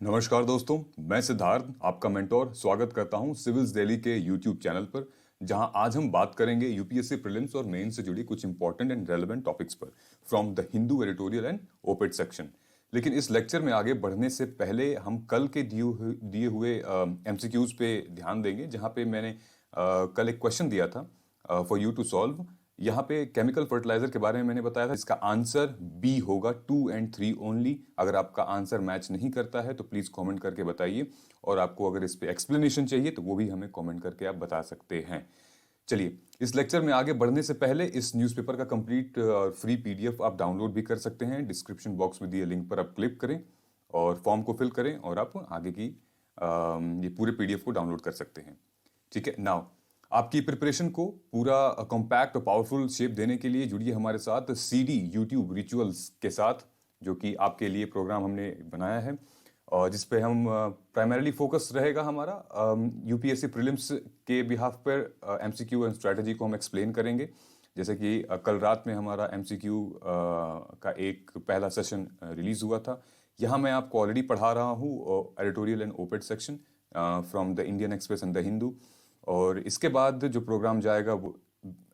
नमस्कार दोस्तों, मैं सिद्धार्थ आपका मेंटोर स्वागत करता हूं सिविल्स दिल्ली के यूट्यूब चैनल पर, जहां आज हम बात करेंगे यूपीएससी प्रीलिम्स और मेंस से जुड़ी कुछ इंपॉर्टेंट एंड रेलेवेंट टॉपिक्स पर from the Hindu editorial and op-ed section. लेकिन इस लेक्चर में आगे बढ़ने से पहले हम कल के दिए हुए एमसीक्यूज पे ध्यान देंगे, जहां पे मैंने कल एक क्वेश्चन दिया था फॉर यू टू सॉल्व। यहाँ पे केमिकल फर्टिलाइजर के बारे में मैंने बताया था, इसका आंसर बी होगा 2 और 3 ओनली। अगर आपका आंसर मैच नहीं करता है तो प्लीज कमेंट करके बताइए, और आपको अगर इस पे एक्सप्लेनेशन चाहिए तो वो भी हमें कमेंट करके आप बता सकते हैं। चलिए, इस लेक्चर में आगे बढ़ने से पहले इस न्यूज़पेपर का कंप्लीट फ्री पीडीएफ आप डाउनलोड भी कर सकते हैं। डिस्क्रिप्शन बॉक्स में दिए लिंक पर आप क्लिक करें और फॉर्म को फिल करें और आप आगे की ये पूरे पीडीएफ को डाउनलोड कर सकते हैं। ठीक है, नाउ आपकी प्रिपरेशन को पूरा कॉम्पैक्ट और पावरफुल शेप देने के लिए जुड़िए हमारे साथ सीडी यूट्यूब रिचुअल्स के साथ, जो कि आपके लिए प्रोग्राम हमने बनाया है और जिस पे हम प्राइमरीली फोकस रहेगा हमारा यूपीएससी प्रीलिम्स के बिहाफ पर एमसीक्यू एंड स्ट्रेटजी को हम एक्सप्लेन करेंगे। जैसे कि कल रात में हमारा एमसीक्यू का एक पहला सेशन रिलीज हुआ था। यहाँ मैं आपको ऑलरेडी पढ़ा रहा हूँ editorial and op-ed section from the Indian express and the Hindu, और इसके बाद जो प्रोग्राम जाएगा वो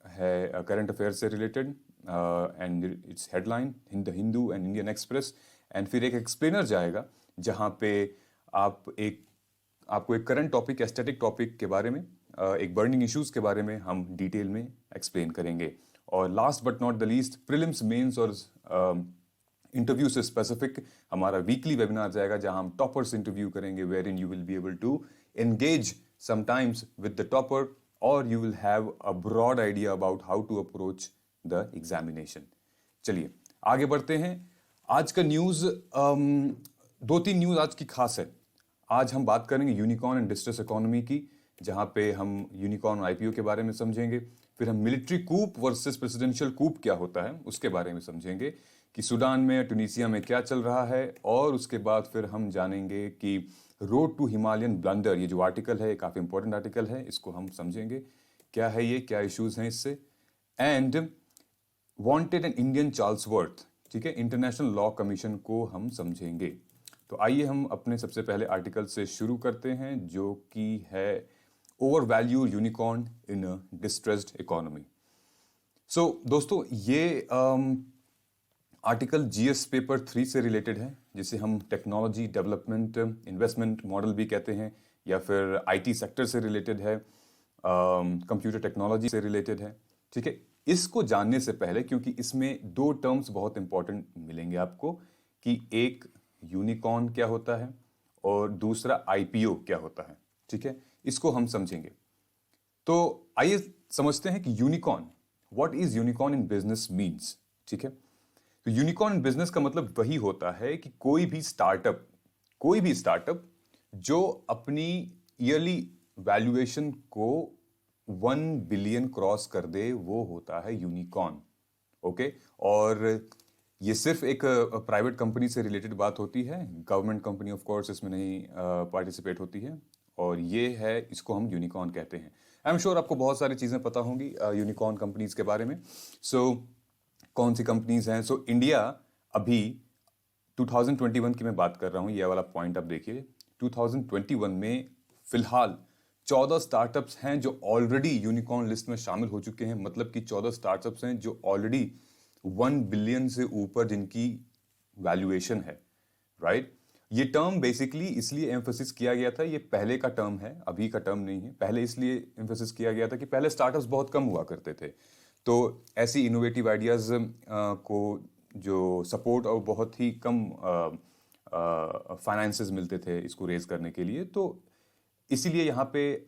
है करंट अफेयर से related and it's headline in the Hindu and Indian express, and फिर एक एक्सप्लेनर जाएगा जहाँ पे आपको एक करंट टॉपिक, एस्थेटिक टॉपिक के बारे में, एक बर्निंग इश्यूज के बारे में हम डिटेल में एक्सप्लेन करेंगे। और last but not the least, prelims, mains और इंटरव्यू से स्पेसिफिक हमारा वीकली वेबिनार जाएगा जहां हम टॉपर्स इंटरव्यू करेंगे, wherein you will be able to engage sometimes with the topper, or you will have a broad idea about how to approach the examination. चलिए आगे बढ़ते हैं। आज का न्यूज़, दो तीन न्यूज़ आज की खास है। आज हम बात करेंगे यूनिकॉर्न एंड डिस्ट्रेस इकोनॉमी की, जहां पे हम यूनिकॉर्न आईपीओ के बारे में समझेंगे। फिर हम मिलिट्री कूप वर्सेस प्रेसिडेंशियल कूप क्या होता है उसके बारे में समझेंगे कि सूडान में, ट्यूनीसिया में क्या चल रहा है, और उसके बाद फिर हम जानेंगे कि रोड टू हिमालयन ब्लंडर, ये जो आर्टिकल है काफ़ी इंपॉर्टेंट आर्टिकल है, इसको हम समझेंगे क्या है ये, क्या इश्यूज हैं इससे। And wanted an Indian Charles worth, ठीक है, इंटरनेशनल लॉ कमीशन को हम समझेंगे। तो आइए हम अपने सबसे पहले आर्टिकल से शुरू करते हैं, जो कि है ओवर वैल्यू यूनिकॉर्न इन अ डिस्ट्रेस्ड इकोनॉमी। सो दोस्तों, ये आर्टिकल जीएस पेपर 3 से रिलेटेड है, जिसे हम टेक्नोलॉजी डेवलपमेंट इन्वेस्टमेंट मॉडल भी कहते हैं, या फिर आईटी सेक्टर से रिलेटेड है, कंप्यूटर टेक्नोलॉजी से रिलेटेड है। ठीक है, इसको जानने से पहले, क्योंकि इसमें दो टर्म्स बहुत इंपॉर्टेंट मिलेंगे आपको, कि एक यूनिकॉर्न क्या होता है और दूसरा आईपीओ क्या होता है। ठीक है, इसको हम समझेंगे। तो आइए समझते हैं कि unicorn, what is unicorn in business means. ठीक है, तो यूनिकॉर्न इन बिजनेस का मतलब वही होता है कि कोई भी स्टार्टअप जो अपनी ईयरली वैल्यूएशन को 1 बिलियन क्रॉस कर दे, वो होता है यूनिकॉर्न। ओके, और ये सिर्फ एक प्राइवेट कंपनी से रिलेटेड बात होती है, गवर्नमेंट कंपनी ऑफ कोर्स इसमें नहीं पार्टिसिपेट होती है, और ये है, इसको हम यूनिकॉर्न कहते हैं। आई एम श्योर आपको बहुत सारी चीजें पता होंगी यूनिकॉर्न कंपनीज के बारे में। कौन सी कंपनीज हैं? सो इंडिया अभी 2021 की मैं बात कर रहा हूं, ये वाला पॉइंट आप देखिए। 2021 में फिलहाल 14 स्टार्टअप्स हैं जो ऑलरेडी यूनिकॉर्न लिस्ट में शामिल हो चुके हैं। मतलब कि 14 स्टार्टअप्स हैं जो ऑलरेडी 1 बिलियन से ऊपर जिनकी वैल्यूएशन है, राइट। ये टर्म बेसिकली इसलिए एम्फोसिस किया गया था, ये पहले का टर्म है, अभी का टर्म नहीं है। पहले इसलिए एम्फोसिस किया गया था कि पहले स्टार्टअप्स बहुत कम हुआ करते थे, तो ऐसी इनोवेटिव आइडियाज़ को जो सपोर्ट और बहुत ही कम फाइनेंसेस मिलते थे इसको रेज करने के लिए, तो इसीलिए यहाँ पे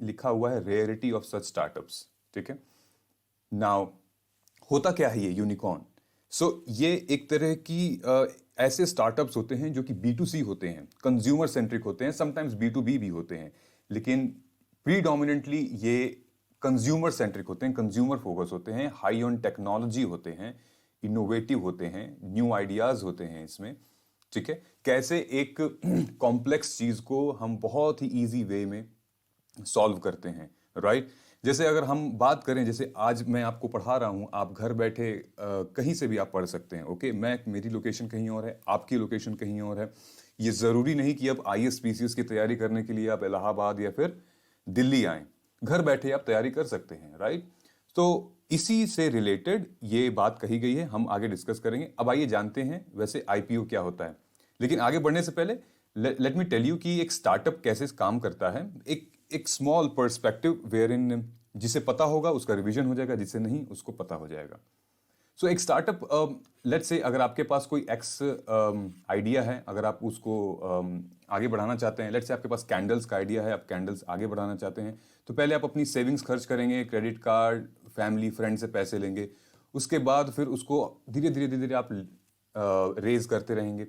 लिखा हुआ है रेयरिटी ऑफ सच स्टार्टअप्स। ठीक है, नाउ होता क्या है ये यूनिकॉर्न? सो ये एक तरह की ऐसे स्टार्टअप्स होते हैं जो कि B2C होते हैं, कंज्यूमर सेंट्रिक होते हैं, समटाइम्स B2B भी होते हैं, लेकिन प्रीडोमिनेंटली ये कंज्यूमर सेंट्रिक होते हैं, कंज्यूमर फोकस होते हैं, हाई ऑन टेक्नोलॉजी होते हैं, इनोवेटिव होते हैं, न्यू आइडियाज होते हैं इसमें। ठीक है, कैसे एक कॉम्प्लेक्स चीज को हम बहुत ही इजी वे में सॉल्व करते हैं, राइट। जैसे अगर हम बात करें, जैसे आज मैं आपको पढ़ा रहा हूं, आप घर बैठे कहीं से भी आप पढ़ सकते हैं। ओके, मेरी लोकेशन कहीं और है, आपकी लोकेशन कहीं और है। ये ज़रूरी नहीं कि अब IAS-PCS की तैयारी करने के लिए आप इलाहाबाद या फिर दिल्ली आएँ, घर बैठे आप तैयारी कर सकते हैं, राइट? तो इसी से रिलेटेड ये बात कही गई है, हम आगे डिस्कस करेंगे। अब आइए जानते हैं वैसे IPO क्या होता है। लेकिन आगे बढ़ने से पहले लेट मी टेल यू कि एक स्टार्टअप कैसे काम करता है। एक स्मॉल पर्सपेक्टिव वेयर इन जिसे पता होगा उसका रिवीजन हो जाएगा, जिसे नहीं उसको पता हो जाएगा। सो एक स्टार्टअप लेट्स से अगर आपके पास कोई एक्स आइडिया है, अगर आप उसको आगे बढ़ाना चाहते हैं, लेट्स से आपके पास कैंडल्स का आइडिया है, आप कैंडल्स आगे बढ़ाना चाहते हैं, तो पहले आप अपनी सेविंग्स खर्च करेंगे, क्रेडिट कार्ड, फैमिली, फ्रेंड से पैसे लेंगे। उसके बाद फिर उसको धीरे धीरे धीरे धीरे आप रेज करते रहेंगे।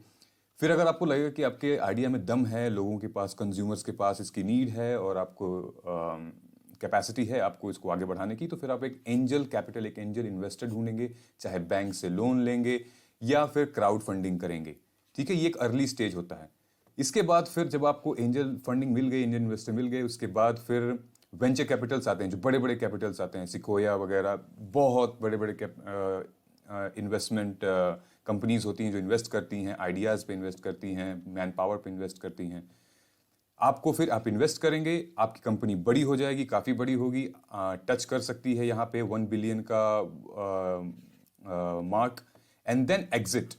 फिर अगर आपको लगेगा कि आपके आइडिया में दम है, लोगों के पास, कंज्यूमर्स के पास इसकी नीड है और आपको कैपेसिटी है आपको इसको आगे बढ़ाने की, तो फिर आप एक एंजल कैपिटल, एक एंजल इन्वेस्टर ढूंढेंगे, चाहे बैंक से लोन लेंगे या फिर क्राउड फंडिंग करेंगे। ठीक है, ये एक अर्ली स्टेज होता है। इसके बाद फिर जब आपको एंजल फंडिंग मिल गई, एंजल इन्वेस्टर मिल गए, उसके बाद फिर वेंचर कैपिटल्स आते हैं, जो बड़े बड़े कैपिटल्स आते हैं, सिकोया वगैरह, बहुत बड़े बड़े इन्वेस्टमेंट कंपनीज होती हैं जो इन्वेस्ट करती हैं, आइडियाज़ पे इन्वेस्ट करती हैं, मैन पावर पे इन्वेस्ट करती हैं। आपको फिर आप इन्वेस्ट करेंगे, आपकी कंपनी बड़ी हो जाएगी, काफ़ी बड़ी होगी, टच कर सकती है यहाँ पे 1 बिलियन का mark, and then exit.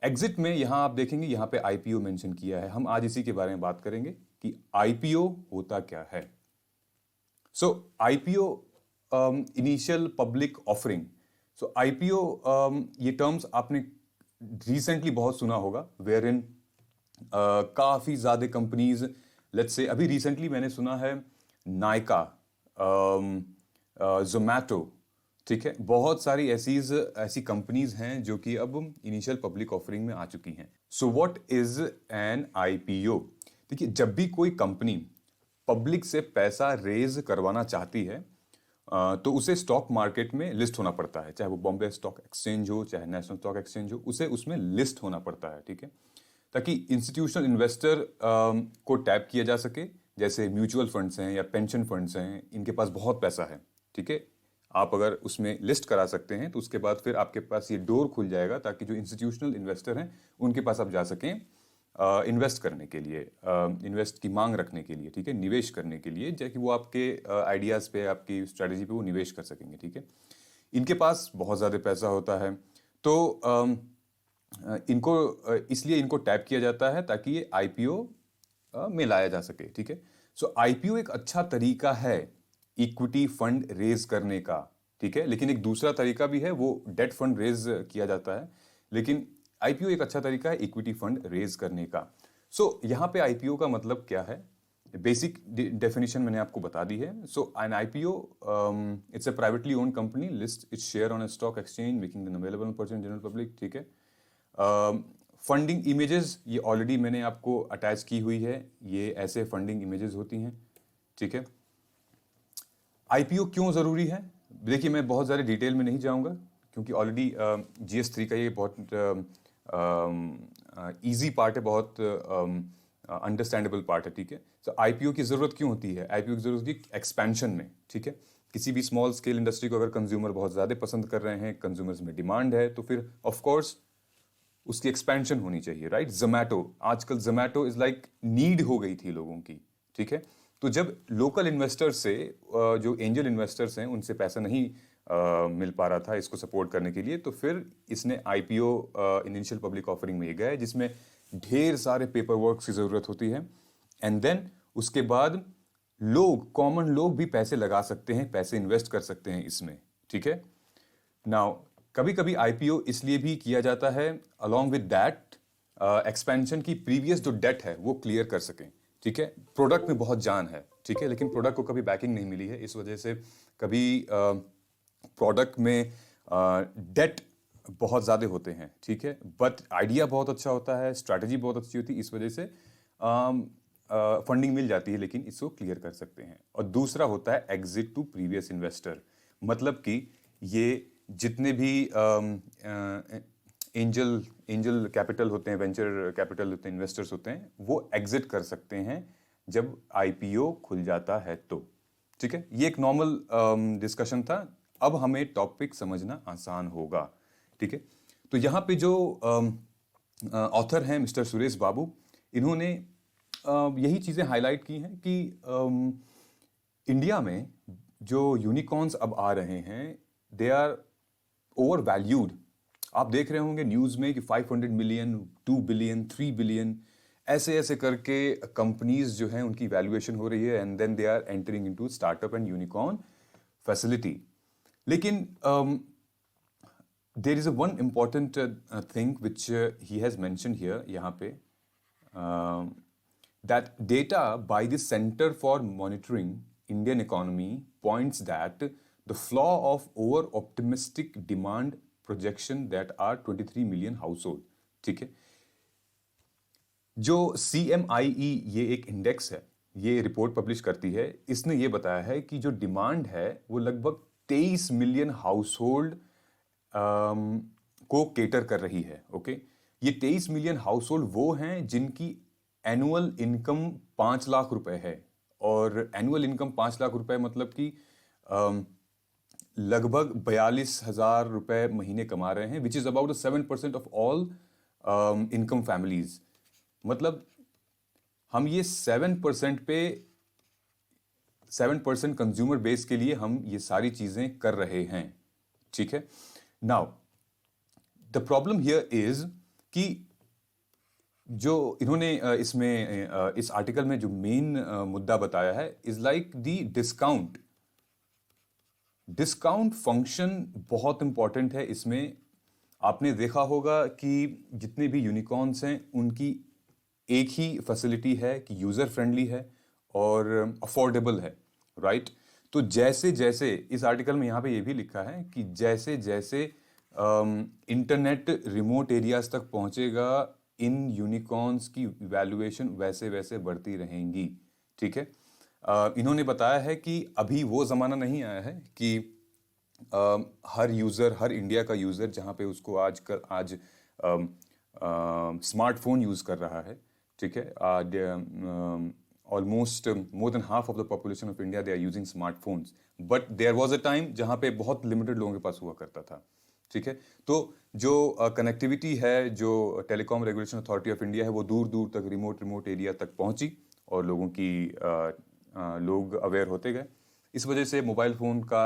Exit में यहाँ आप देखेंगे, यहाँ पे IPO मेंशन किया है। हम आज इसी के बारे में बात करेंगे कि IPO होता क्या है। सो IPO, इनिशियल पब्लिक ऑफरिंग। सो IPO, ये टर्म्स आपने रिसेंटली बहुत सुना होगा, वेयर इन काफ़ी ज़्यादा कंपनीज, लेट्स से अभी रिसेंटली मैंने सुना है नायका, जोमैटो, ठीक है, बहुत सारी ऐसी कंपनीज हैं जो कि अब इनिशियल पब्लिक ऑफरिंग में आ चुकी हैं। So what is an IPO? देखिए, जब भी कोई कंपनी पब्लिक से पैसा रेज करवाना चाहती है तो उसे स्टॉक मार्केट में लिस्ट होना पड़ता है, चाहे वो बॉम्बे स्टॉक एक्सचेंज हो, चाहे नेशनल स्टॉक एक्सचेंज हो, उसे उसमें लिस्ट होना पड़ता है, ठीक है, ताकि इंस्टीट्यूशनल इन्वेस्टर को टैप किया जा सके। जैसे म्यूचुअल फंड्स हैं या पेंशन फंड्स हैं, इनके पास बहुत पैसा है, ठीक है, आप अगर उसमें लिस्ट करा सकते हैं तो उसके बाद फिर आपके पास ये डोर खुल जाएगा ताकि जो इंस्टीट्यूशनल इन्वेस्टर हैं उनके पास आप जा सकें इन्वेस्ट करने के लिए, इन्वेस्ट की मांग रखने के लिए, ठीक है, निवेश करने के लिए, जैसे कि वो आपके आइडियाज़ पे, आपकी स्ट्रैटेजी पे वो निवेश कर सकेंगे, ठीक है। इनके पास बहुत ज़्यादा पैसा होता है, तो इसलिए इनको टैप किया जाता है ताकि ये IPO में लाया जा सके, ठीक है। सो IPO एक अच्छा तरीका है इक्विटी फंड रेज करने का, ठीक है, लेकिन एक दूसरा तरीका भी है, वो डेट फंड रेज किया जाता है, लेकिन IPO एक अच्छा तरीका है इक्विटी फंड रेज करने का। सो यहाँ पे IPO का मतलब क्या है, बेसिक डेफिनेशन मैंने आपको बता दी है। So an IPO, it's a privately owned company list its share on a stock exchange making them available for general public, ठीक है। फंडिंग इमेजेस, ये ऑलरेडी मैंने आपको अटैच की हुई है, ये ऐसे फंडिंग इमेजेस होती हैं, ठीक है। IPO क्यों ज़रूरी है? देखिए, मैं बहुत ज़्यादा डिटेल में नहीं जाऊंगा क्योंकि ऑलरेडी GS3 का ये बहुत इजी पार्ट है, बहुत अंडरस्टैंडेबल पार्ट है, ठीक है। तो IPO की ज़रूरत क्यों होती है? IPO की ज़रूरत होती है एक्सपेंशन में, ठीक है। किसी भी स्मॉल स्केल इंडस्ट्री को अगर कंज्यूमर बहुत ज़्यादा पसंद कर रहे हैं, कंज्यूमर्स में डिमांड है, तो फिर ऑफ कोर्स उसकी एक्सपेंशन होनी चाहिए, राइट। जोमैटो, आजकल जोमैटो इज लाइक नीड हो गई थी लोगों की, ठीक है। तो जब लोकल इन्वेस्टर्स से, जो एंजल इन्वेस्टर्स हैं, उनसे पैसा नहीं मिल पा रहा था इसको सपोर्ट करने के लिए, तो फिर इसने IPO इनिशियल पब्लिक ऑफरिंग में ये गया है, जिसमें ढेर सारे पेपर वर्क की ज़रूरत होती है, एंड देन उसके बाद लोग, कॉमन लोग भी पैसे लगा सकते हैं, पैसे इन्वेस्ट कर सकते हैं इसमें, ठीक है। नाउ कभी कभी IPO इसलिए भी किया जाता है अलॉन्ग विद दैट एक्सपेंशन की प्रीवियस जो डेट है वो क्लियर कर सकें, ठीक है। प्रोडक्ट में बहुत जान है, ठीक है, लेकिन प्रोडक्ट को कभी बैकिंग नहीं मिली है, इस वजह से कभी प्रोडक्ट में डेट बहुत ज़्यादा होते हैं, ठीक है, बट आइडिया बहुत अच्छा होता है, स्ट्रैटेजी बहुत अच्छी होती है, इस वजह से फंडिंग मिल जाती है, लेकिन इसको क्लियर कर सकते हैं। और दूसरा होता है एग्जिट टू प्रीवियस इन्वेस्टर, मतलब कि ये जितने भी एंजल कैपिटल होते हैं, वेंचर कैपिटल होते हैं, इन्वेस्टर्स होते हैं, वो एग्जिट कर सकते हैं जब IPO खुल जाता है तो, ठीक है। ये एक नॉर्मल डिस्कशन था, अब हमें टॉपिक समझना आसान होगा, ठीक है। तो यहाँ पे जो ऑथर हैं मिस्टर सुरेश बाबू। इन्होंने यही चीज़ें हाईलाइट की हैं कि इंडिया में जो यूनिकॉर्न्स अब आ रहे हैं दे आर ओवर वैल्यूड। आप देख रहे होंगे न्यूज़ में कि 500 मिलियन, 2 बिलियन, 3 बिलियन ऐसे ऐसे करके कंपनीज जो हैं उनकी वैल्यूएशन हो रही है and then they are entering into startup and unicorn facility. लेकिन there is a one important thing which he has mentioned here यहाँ पे, that data by the Center for Monitoring Indian Economy points that the flaw of over-optimistic demand projection that are 23 million household। ठीक है, जो CMIE ये एक index है, ये report publish करती है, इसने ये बताया है कि जो डिमांड है वो लगभग 23 मिलियन हाउसहोल्ड को केटर कर रही है। ओके, ये 23 मिलियन हाउसहोल्ड वो हैं जिनकी एनुअल इनकम 5 लाख रुपए है, और एनुअल इनकम 5 लाख रुपए मतलब कि लगभग 42,000 रुपए महीने कमा रहे हैं, which is about 7% of all income families. मतलब हम ये 7% पे 7% कंज्यूमर बेस के लिए हम ये सारी चीजें कर रहे हैं। ठीक है, now the problem here is कि जो इन्होंने इसमें इस आर्टिकल में जो मेन मुद्दा बताया है is like the discount. Discount function बहुत इंपॉर्टेंट है इसमें। आपने देखा होगा कि जितने भी यूनिकॉर्न्स हैं उनकी एक ही फैसिलिटी है कि यूजर फ्रेंडली है और अफोर्डेबल है, राइट? तो जैसे जैसे इस आर्टिकल में यहाँ पे ये भी लिखा है कि जैसे जैसे इंटरनेट रिमोट एरियाज तक पहुंचेगा इन यूनिकॉर्न्स की वैल्यूएशन वैसे वैसे बढ़ती रहेंगी। ठीक है, इन्होंने बताया है कि अभी वो ज़माना नहीं आया है कि हर यूज़र, हर इंडिया का यूज़र जहाँ पे उसको आज स्मार्टफोन यूज़ कर रहा है। ठीक है, almost more than half of the population of India they are using smartphones, but there was a time जहाँ पे बहुत लिमिटेड लोगों के पास हुआ करता था। ठीक है, तो जो कनेक्टिविटी है, जो telecom regulation authority of India है, वो दूर दूर तक रिमोट एरिया तक पहुंची और लोगों की लोग अवेयर होते गए। इस वजह से मोबाइल फ़ोन का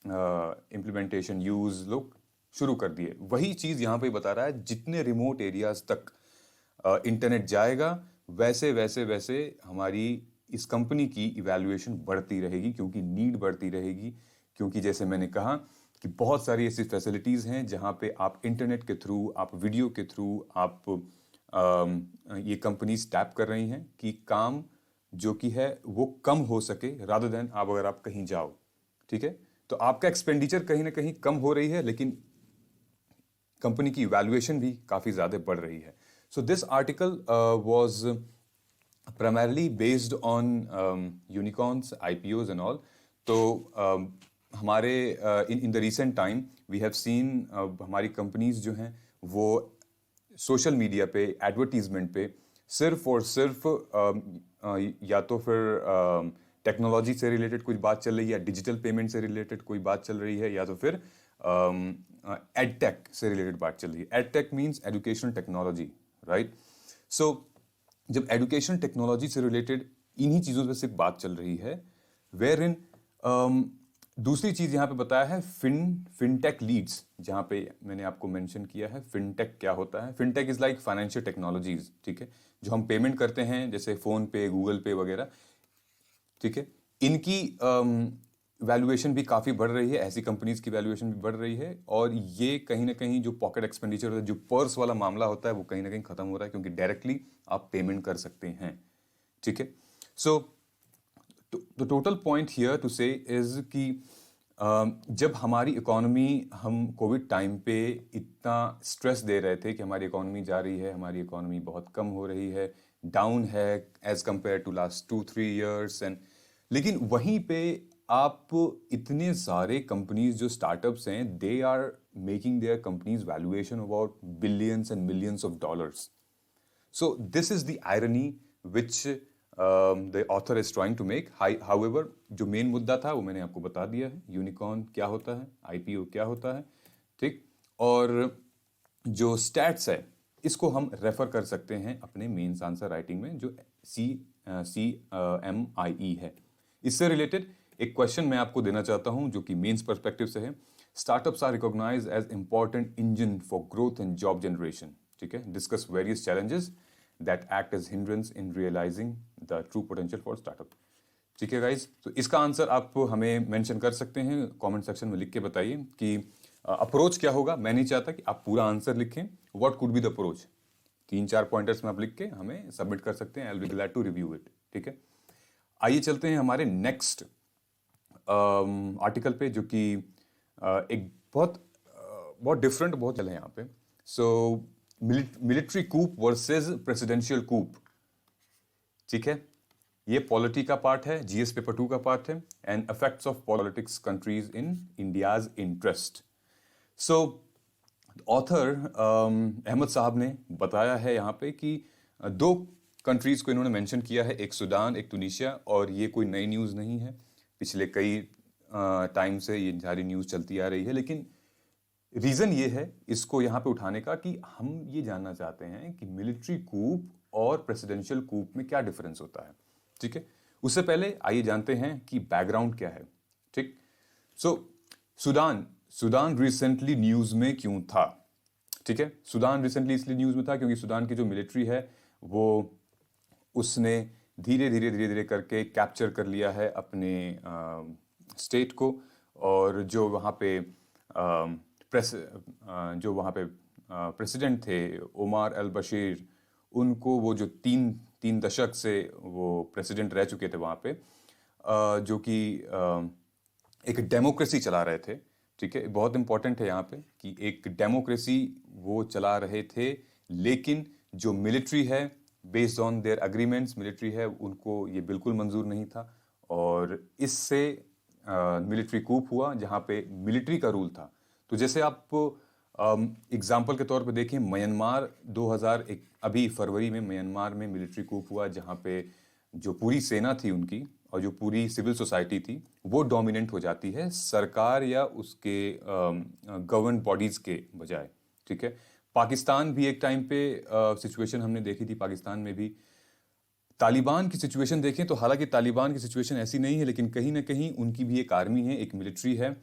इम्प्लीमेंटेशन, यूज़ लोग शुरू कर दिए। वही चीज़ यहाँ पे बता रहा है, जितने रिमोट एरियाज तक इंटरनेट जाएगा वैसे वैसे वैसे हमारी इस कंपनी की इवैल्यूएशन बढ़ती रहेगी, क्योंकि नीड बढ़ती रहेगी। क्योंकि जैसे मैंने कहा कि बहुत सारी ऐसी फैसिलिटीज़ हैं जहाँ पे आप इंटरनेट के थ्रू, आप वीडियो के थ्रू, आप ये कंपनीज टैप कर रही हैं कि काम जो कि है वो कम हो सके, रादर देन अगर आप कहीं जाओ। ठीक है, तो आपका एक्सपेंडिचर कहीं ना कहीं कम हो रही है, लेकिन कंपनी की वैल्यूएशन भी काफ़ी ज़्यादा बढ़ रही है। So this article was primarily based on unicorns, IPOs and all। तो हमारे in the recent time we have seen हमारी कंपनीज जो हैं वो सोशल मीडिया पे, एडवर्टीजमेंट पे सिर्फ और सिर्फ या तो फिर टेक्नोलॉजी से रिलेटेड कुछ बात चल रही है, या डिजिटल पेमेंट से रिलेटेड कोई बात चल रही है, या तो फिर एडटेक से रिलेटेड बात चल रही है। Edtech means educational technology, right? So जब एजुकेशन टेक्नोलॉजी से रिलेटेड इन्हीं चीज़ों पे सिर्फ बात चल रही है, वेयर इन दूसरी चीज़ यहाँ पे बताया है फिनटेक लीड्स, जहाँ पे मैंने आपको मेंशन किया है फिनटेक क्या होता है। Fintech is like financial technologies. ठीक है, जो हम पेमेंट करते हैं जैसे फ़ोन पे, गूगल पे वगैरह। ठीक है, इनकी वैल्यूएशन भी काफ़ी बढ़ रही है, ऐसी कंपनीज की वैल्यूएशन भी बढ़ रही है, और ये कहीं ना कहीं जो पॉकेट एक्सपेंडिचर होता है, जो पर्स वाला मामला होता है, वो कहीं ना कहीं ख़त्म हो रहा है, क्योंकि डायरेक्टली आप पेमेंट कर सकते हैं। ठीक है, so the total point here to say is कि जब हमारी इकोनॉमी, हम कोविड टाइम पे इतना स्ट्रेस दे रहे थे कि हमारी इकोनॉमी जा रही है, हमारी इकोनॉमी बहुत कम हो रही है, डाउन है as compared to last 2-3 years, and लेकिन वहीं पे आप इतने सारे कंपनीज जो स्टार्टअप्स हैं, they are making their companies valuation about billions and millions of dollars. So this is the irony which the author is trying to make. However जो main मुद्दा था वो मैंने आपको बता दिया है, यूनिकॉर्न क्या होता है, आईपीओ क्या होता है। ठीक, और जो स्टैट्स है इसको हम रेफर कर सकते हैं अपने मेंस आंसर राइटिंग में, जो CMIE है। इससे रिलेटेड एक क्वेश्चन मैं आपको देना चाहता हूं जो कि मेंस पर्सपेक्टिव से है। Startups are recognised as important engine for growth and job generation. ठीक है, discuss various challenges that act as hindrance in realising the true potential for startup. ठीक है गाइज, तो इसका आंसर आप हमें मेंशन कर सकते हैं, कमेंट सेक्शन में लिख के बताइए कि अप्रोच क्या होगा। मैं नहीं चाहता कि आप पूरा आंसर लिखें, what could be the approach. 3-4 pointers में आप लिख के हमें सबमिट कर सकते हैं, I will be glad to review it. ठीक है, आइए चलते हैं हमारे नेक्स्ट आर्टिकल पे, जो कि एक बहुत डिफरेंट बहुत चल है यहाँ पे। सो मिलिट्री कूप वर्सेस प्रेसिडेंशियल कूप। ठीक है, ये पॉलिटी का पार्ट है, जीएस पेपर 2 का पार्ट है, and effects of politics countries in India's interest. So author Ahmad साहब ने बताया है यहाँ पे कि 2 कंट्रीज को इन्होंने मेंशन किया है, एक सूडान, एक टूनिशिया। और ये कोई नई न्यूज़ नहीं है, पिछले कई टाइम से ये सारी न्यूज़ चलती आ रही है। लेकिन रीज़न ये है इसको यहाँ पे उठाने का कि हम ये जानना चाहते हैं कि मिलिट्री कूप और प्रेसिडेंशियल कूप में क्या डिफरेंस होता है। ठीक है, उससे पहले आइए जानते हैं कि बैकग्राउंड क्या है। ठीक, सो सूडान रिसेंटली न्यूज में क्यों था। ठीक है, सूडान रिसेंटली इसलिए न्यूज में था क्योंकि सूडान की जो मिलिट्री है वो उसने धीरे धीरे करके कैप्चर कर लिया है अपने स्टेट को। और जो वहाँ पे प्रेसिडेंट थे उमर अल बशीर, उनको वो जो तीन दशक से वो प्रेसिडेंट रह चुके थे वहाँ पे, जो कि एक डेमोक्रेसी चला रहे थे। ठीक है, बहुत इंपॉर्टेंट है यहाँ पे कि एक डेमोक्रेसी वो चला रहे थे, लेकिन जो मिलिट्री है based on their agreements, military है उनको ये बिल्कुल मंजूर नहीं था। और इससे मिलिट्री कूप हुआ जहाँ पे मिलिट्री का रूल था। तो जैसे आप एग्जाम्पल के तौर पे देखें, म्यांमार 2001 अभी फरवरी में म्यांमार में मिलिट्री कूप हुआ, जहाँ पे जो पूरी सेना थी उनकी और जो पूरी सिविल सोसाइटी थी वो डोमिनेंट हो जाती है सरकार या उसके गवर्न बॉडीज के बजाय। ठीक है, पाकिस्तान भी एक टाइम पे सिचुएशन हमने देखी थी, पाकिस्तान में भी तालिबान की सिचुएशन देखें तो हालांकि तालिबान की सिचुएशन ऐसी नहीं है, लेकिन कहीं ना कहीं उनकी भी एक आर्मी है, एक मिलिट्री है,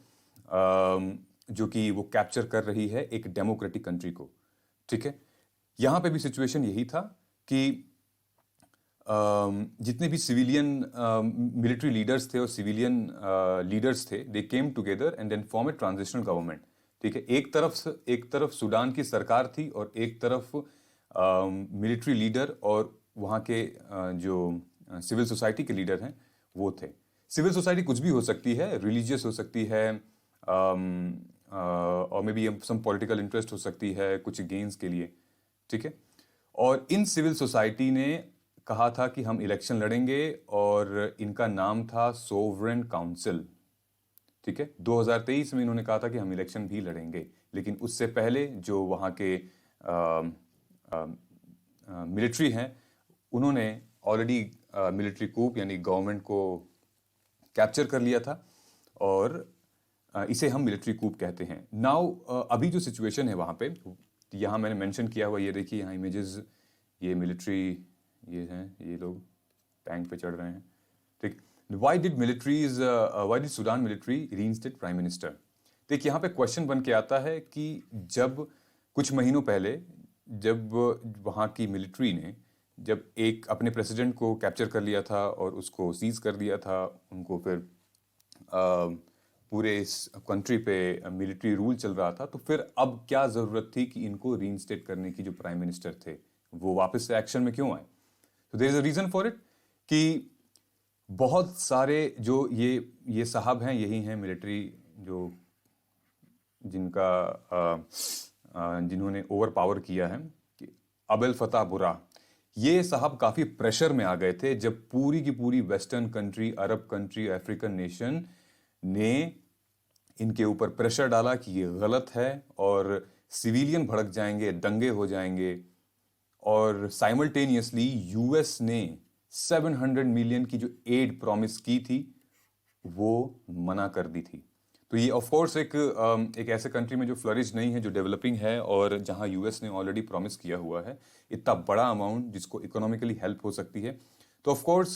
जो कि वो कैप्चर कर रही है एक डेमोक्रेटिक कंट्री को। ठीक है, यहाँ पे भी सिचुएशन यही था कि जितने भी सिविलियन मिलिट्री लीडर्स थे और सिविलियन लीडर्स थे, they came together and then form a transitional government. ठीक है, एक तरफ सूडान की सरकार थी और एक तरफ मिलिट्री लीडर और वहाँ के जो सिविल सोसाइटी के लीडर हैं वो थे। सिविल सोसाइटी कुछ भी हो सकती है, रिलीजियस हो सकती है, और maybe some political interest हो सकती है कुछ गेन्स के लिए। ठीक है, और इन सिविल सोसाइटी ने कहा था कि हम इलेक्शन लड़ेंगे और इनका नाम था सोवरेन काउंसिल। ठीक है, 2023 में इन्होंने कहा था कि हम इलेक्शन भी लड़ेंगे, लेकिन उससे पहले जो वहाँ के मिलिट्री हैं उन्होंने ऑलरेडी मिलिट्री कूप यानी गवर्नमेंट को कैप्चर कर लिया था और इसे हम मिलिट्री कूप कहते हैं। नाउ अभी जो सिचुएशन है वहाँ पे, यहाँ मैंने मेंशन किया हुआ, ये देखिए यहाँ इमेजेस, ये मिलिट्री, ये हैं, ये लोग टैंक पे चढ़ रहे हैं। ठीक, why did Sudan military reinstate prime minister. देखिए यहाँ पे क्वेश्चन बन के आता है कि जब कुछ महीनों पहले जब वहाँ की मिलिट्री ने जब एक अपने प्रेसिडेंट को कैप्चर कर लिया था और उसको सीज कर दिया था, उनको फिर पूरे इस कंट्री पे मिलिट्री रूल चल रहा था, तो फिर अब क्या ज़रूरत थी कि इनको रीइंस्टेट करने की। जो प्राइम मिनिस्टर थे वो वापस से एक्शन में क्यों आए, तो there is a reason for it कि बहुत सारे जो ये साहब हैं, यही हैं मिलिट्री जो जिन्होंने ओवर पावर किया है, कि अब्दुल फताह बुर्रा, ये साहब काफ़ी प्रेशर में आ गए थे जब पूरी की पूरी western country, Arab country, African nation ने इनके ऊपर प्रेशर डाला कि ये गलत है और सिविलियन भड़क जाएंगे, दंगे हो जाएंगे। और साइमल्टेनियसली यूएस ने 700 मिलियन की जो एड प्रॉमिस की थी वो मना कर दी थी। तो तो ये ऑफ कोर्स एक ऐसे कंट्री में जो फ्लरिश नहीं है, जो डेवलपिंग है, और जहां यूएस ने ऑलरेडी प्रॉमिस किया हुआ है इतना बड़ा अमाउंट जिसको इकोनॉमिकली हेल्प हो सकती है। तो ऑफ कोर्स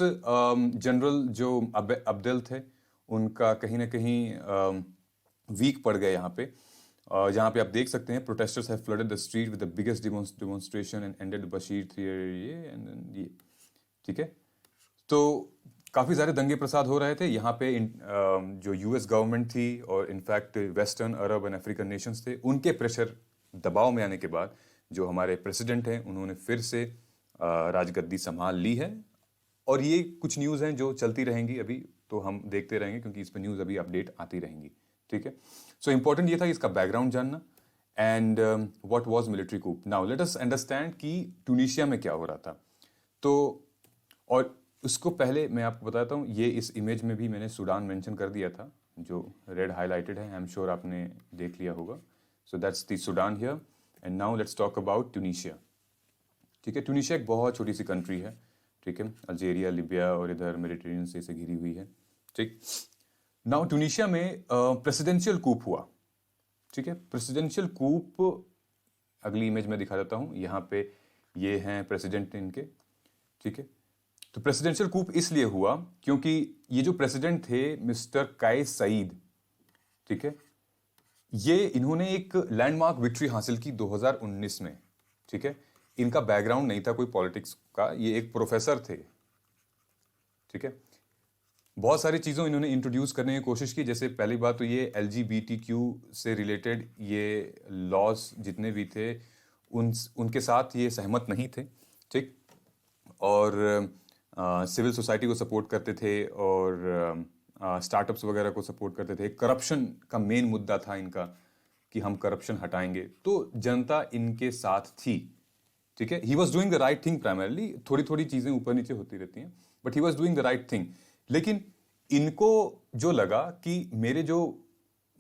जनरल जो अब्देल थे उनका कहीं ना कहीं वीक पड़ गए यहाँ पे। जहाँ पे आप देख सकते हैं, protesters have flooded the street with the biggest demonstration and ended Bashir three ये, ठीक है। तो काफ़ी सारे दंगे प्रसाद हो रहे थे यहाँ पे। जो यूएस गवर्नमेंट थी और in fact western Arab and African Nations थे, उनके प्रेशर दबाव में आने के बाद जो हमारे प्रेसिडेंट हैं उन्होंने फिर से राजगद्दी संभाल ली है। और ये कुछ न्यूज़ हैं जो चलती रहेंगी अभी, तो हम देखते रहेंगे क्योंकि इस पर न्यूज़ अभी अपडेट आती रहेंगी, ठीक है। सो इम्पोर्टेंट ये था इसका बैकग्राउंड जानना and what was military coup. Now let us understand कि ट्यूनीशिया में क्या हो रहा था। तो और उसको पहले मैं आपको बताता हूँ, ये इस इमेज में भी मैंने सूडान मेंशन कर दिया था जो रेड हाईलाइटेड है, आई एम श्योर आपने देख लिया होगा। So that's the Sudan here and now let's talk about Tunisia, ठीक है। ट्यूनीशिया एक बहुत छोटी सी कंट्री है, ठीक है। अल्जीरिया, लिबिया और इधर मेडिटेरियन से घिरी हुई है, ठीक। नाउ ट्यूनीशिया में प्रेसिडेंशियल कूप हुआ, ठीक है। प्रेसिडेंशियल कूप अगली इमेज में दिखा देता हूँ। यहाँ पे ये हैं प्रेसिडेंट इनके, ठीक है। तो प्रेसिडेंशियल कूप इसलिए हुआ क्योंकि ये जो प्रेसिडेंट थे मिस्टर काइस सईद, ठीक है, ये इन्होंने एक लैंडमार्क विक्ट्री हासिल की 2019 में, ठीक है। इनका बैकग्राउंड नहीं था कोई पॉलिटिक्स का, ये एक प्रोफेसर थे, ठीक है। बहुत सारी चीज़ों इन्होंने इंट्रोड्यूस करने की कोशिश की। जैसे पहली बात तो ये LGBTQ से रिलेटेड ये लॉज जितने भी थे उनके साथ ये सहमत नहीं थे, ठीक। और सिविल सोसाइटी को सपोर्ट करते थे और स्टार्टअप्स वगैरह को सपोर्ट करते थे। करप्शन का मेन मुद्दा था इनका कि हम करप्शन हटाएंगे, तो जनता इनके साथ थी, ठीक है। He was doing the right thing primarily. थोड़ी थोड़ी चीज़ें ऊपर नीचे होती रहती हैं, but he was doing the right thing. लेकिन इनको जो लगा कि मेरे जो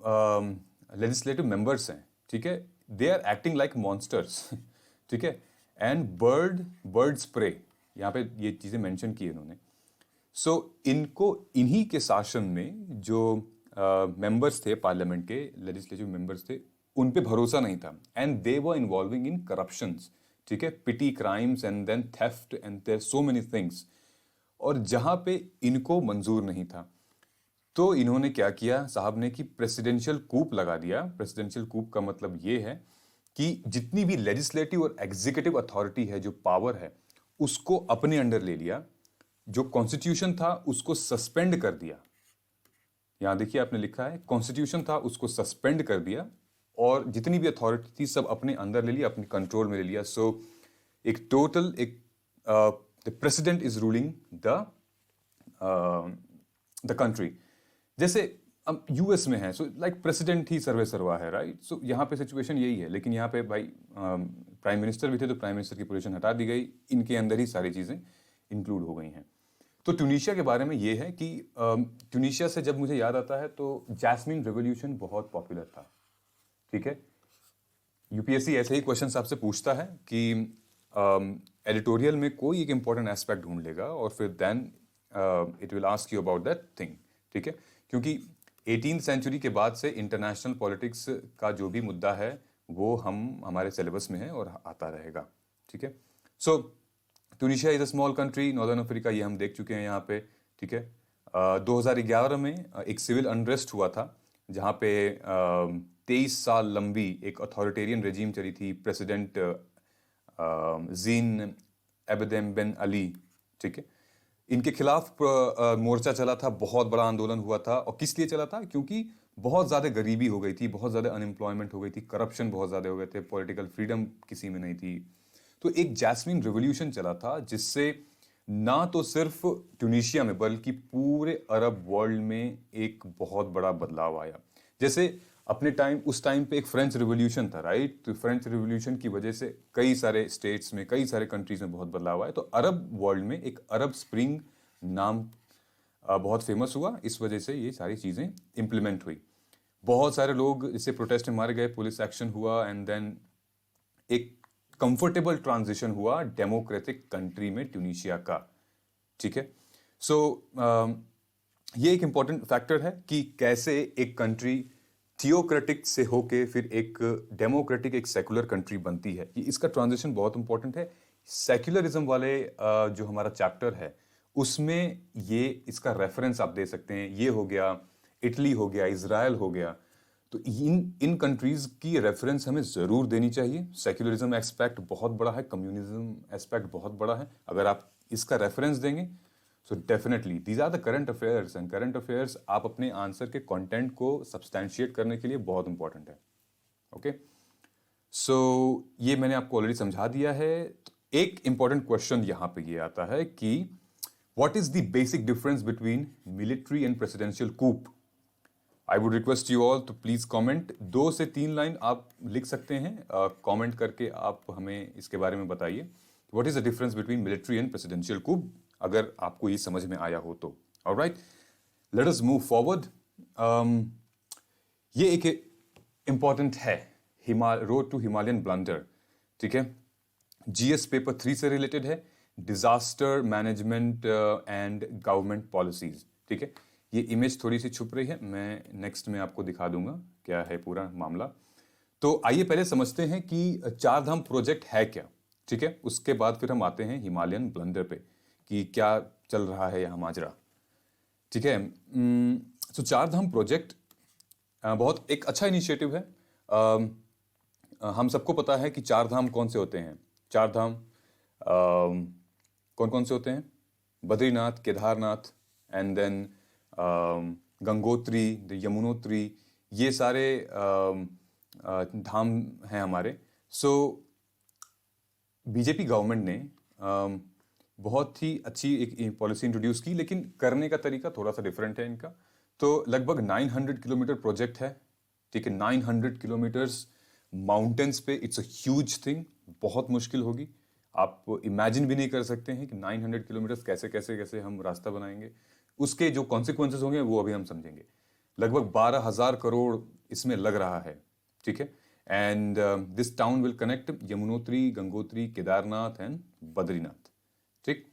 लेजिस्लेटिव मेंबर्स हैं, ठीक है, they are acting like monsters, ठीक है। एंड बर्ड स्प्रे, यहाँ पे ये चीज़ें मेंशन की इन्होंने। सो इनको इन्हीं के शासन में जो मेंबर्स थे पार्लियामेंट के, लेजिस्लेटिव मेंबर्स थे, उन पे भरोसा नहीं था and they were involving in corruptions, ठीक है, petty crimes and then theft and there so many things. और जहां पे इनको मंजूर नहीं था तो इन्होंने क्या किया साहब ने कि प्रेसिडेंशियल कूप लगा दिया। प्रेसिडेंशियल कूप का मतलब ये है कि जितनी भी लेजिस्लेटिव और एग्जीक्यूटिव अथॉरिटी है, जो पावर है, उसको अपने अंडर ले लिया। जो कॉन्स्टिट्यूशन था उसको सस्पेंड कर दिया। यहां देखिए आपने लिखा है कॉन्स्टिट्यूशन था उसको सस्पेंड कर दिया और जितनी भी अथॉरिटी थी सब अपने अंदर ले लिया, अपने कंट्रोल में ले लिया। सो एक total the president is ruling the country. जैसे अब यूएस में है, सो लाइक प्रेसिडेंट ही सर्वे सर्वा है, राइट। सो यहाँ पे सिचुएशन यही है, लेकिन यहाँ पे भाई प्राइम मिनिस्टर भी थे तो प्राइम मिनिस्टर की पोजीशन हटा दी गई, इनके अंदर ही सारी चीज़ें इंक्लूड हो गई हैं। तो ट्यूनीशिया के बारे में ये है कि ट्यूनीशिया से जब मुझे याद आता है तो जैस्मिन रेवोल्यूशन बहुत पॉपुलर था, ठीक है। यूपीएससी ऐसे ही क्वेश्चंस आपसे पूछता है कि एडिटोरियल में कोई एक इंपॉर्टेंट एस्पेक्ट ढूंढ लेगा और फिर then it will ask you about that thing, ठीक है। क्योंकि 18th सेंचुरी के बाद से इंटरनेशनल पॉलिटिक्स का जो भी मुद्दा है वो हमारे सिलेबस में है और आता रहेगा, ठीक है। So Tunisia is a small country, northern Africa, ये हम देख चुके हैं यहाँ पे, ठीक है। 2011 में एक सिविल अनरेस्ट हुआ था जहाँ पे 23 साल लंबी एक अथॉरिटेरियन रेजीम चली थी, प्रेसिडेंट जीन एबेदेम बेन अली, ठीक है। इनके खिलाफ मोर्चा चला था, बहुत बड़ा आंदोलन हुआ था। और किस लिए चला था? क्योंकि बहुत ज़्यादा गरीबी हो गई थी, बहुत ज़्यादा अनएम्प्लॉयमेंट हो गई थी, करप्शन बहुत ज़्यादा हो गए थे, पॉलिटिकल फ्रीडम किसी में नहीं थी। तो एक जैस्मिन रिवोल्यूशन चला था जिससे ना तो सिर्फ ट्यूनीशिया में बल्कि पूरे अरब वर्ल्ड में एक बहुत बड़ा बदलाव आया। जैसे अपने उस टाइम पे एक फ्रेंच रिवोल्यूशन था, राइट। तो फ्रेंच रिवोल्यूशन की वजह से कई सारे स्टेट्स में, कई सारे कंट्रीज में बहुत बदलाव आया। तो अरब वर्ल्ड में एक अरब स्प्रिंग नाम बहुत फेमस हुआ, इस वजह से ये सारी चीज़ें इम्प्लीमेंट हुई। बहुत सारे लोग इससे प्रोटेस्ट में मारे गए, पुलिस एक्शन हुआ एंड देन एक कंफर्टेबल ट्रांजिशन हुआ डेमोक्रेटिक कंट्री में ट्यूनीशिया का, ठीक है। सो ये एक इंपॉर्टेंट फैक्टर है कि कैसे एक कंट्री थियोक्रेटिक से होके फिर एक डेमोक्रेटिक, एक सेकुलर कंट्री बनती है। ये इसका ट्रांजिशन बहुत इंपॉर्टेंट है। सेक्युलरिज्म वाले जो हमारा चैप्टर है उसमें ये इसका रेफरेंस आप दे सकते हैं। ये हो गया, इटली हो गया, इजराइल हो गया, तो इन कंट्रीज की रेफरेंस हमें जरूर देनी चाहिए। सेक्युलरिज्म एस्पेक्ट बहुत बड़ा है, कम्युनिज्म एस्पेक्ट बहुत बड़ा है। अगर आप इसका रेफरेंस देंगे so definitely these are the current affairs, and current affairs आप अपने आंसर के कंटेंट को सब्सटैंशिएट करने के लिए बहुत इंपॉर्टेंट है। ओके, सो ये मैंने आपको ऑलरेडी समझा दिया है। तो एक इंपॉर्टेंट क्वेश्चन यहां पे ये आता है कि what is the basic difference between military and presidential coup. I would request you all to please comment. 2 से 3 लाइन आप लिख सकते हैं, कमेंट करके आप हमें इसके बारे में बताइए what is the difference between military and presidential coup, अगर आपको ये समझ में आया हो तो। Alright, let us move forward. ये एक इंपॉर्टेंट है, रोड टू हिमालयन ब्लंडर। ठीक है, जीएस पेपर 3 से रिलेटेड है, disaster management and government policies. ठीक है, ये इमेज थोड़ी सी छुप रही है, मैं नेक्स्ट में आपको दिखा दूंगा क्या है पूरा मामला। तो आइए पहले समझते हैं कि चार धाम प्रोजेक्ट है क्या। ठीक है, उसके बाद फिर हम आते हैं हिमालयन ब्लंडर पे कि क्या चल रहा है यहाँ माजरा। ठीक है, तो चार धाम प्रोजेक्ट बहुत एक अच्छा इनिशिएटिव है। हम सबको पता है कि चार धाम कौन से होते हैं। चार धाम कौन कौन से होते हैं? बद्रीनाथ, केदारनाथ, एंड देन गंगोत्री, यमुनोत्री, ये सारे धाम हैं हमारे। सो बीजेपी गवर्नमेंट ने बहुत ही अच्छी एक पॉलिसी इंट्रोड्यूस की, लेकिन करने का तरीका थोड़ा सा डिफरेंट है इनका। तो लगभग 900 किलोमीटर प्रोजेक्ट है। ठीक है, 900 किलोमीटर्स माउंटेन्स पे, इट्स अ ह्यूज थिंग, बहुत मुश्किल होगी। आप इमेजिन भी नहीं कर सकते हैं कि 900 किलोमीटर्स कैसे कैसे कैसे हम रास्ता बनाएंगे। उसके जो कॉन्सिक्वेंसेस होंगे वो अभी हम समझेंगे। लगभग 12,000 करोड़ इसमें लग रहा है। ठीक है, and this town will connect Yamunotri, Gangotri, Kedarnath and Badrinath. ठीक,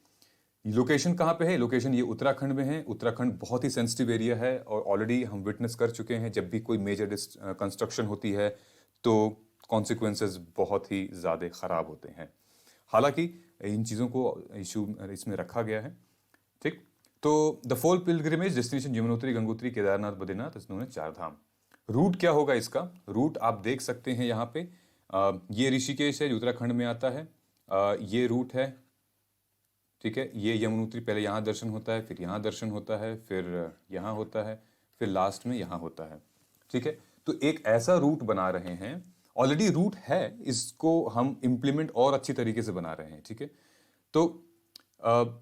लोकेशन कहाँ पे है? लोकेशन ये उत्तराखंड में है। उत्तराखंड बहुत ही सेंसिटिव एरिया है और ऑलरेडी हम विटनेस कर चुके हैं, जब भी कोई मेजर कंस्ट्रक्शन होती है तो कॉन्सिक्वेंसेस बहुत ही ज़्यादा ख़राब होते हैं। हालांकि इन चीज़ों को इशू इसमें रखा गया है। ठीक, तो the four pilgrimage destination Yamunotri, Gangotri, Kedarnath, Badrinath, इस दोनों चार धाम। रूट क्या होगा इसका? रूट आप देख सकते हैं यहाँ पे। ये ऋषिकेश है जो उत्तराखंड में आता है। ये रूट है। ठीक है, ये यमुनोत्री पहले यहाँ दर्शन होता है, फिर यहाँ दर्शन होता है, फिर यहाँ होता है, फिर लास्ट में यहाँ होता है। ठीक है, तो एक ऐसा रूट बना रहे हैं, ऑलरेडी रूट है, इसको हम इम्प्लीमेंट और अच्छी तरीके से बना रहे हैं। ठीक है, तो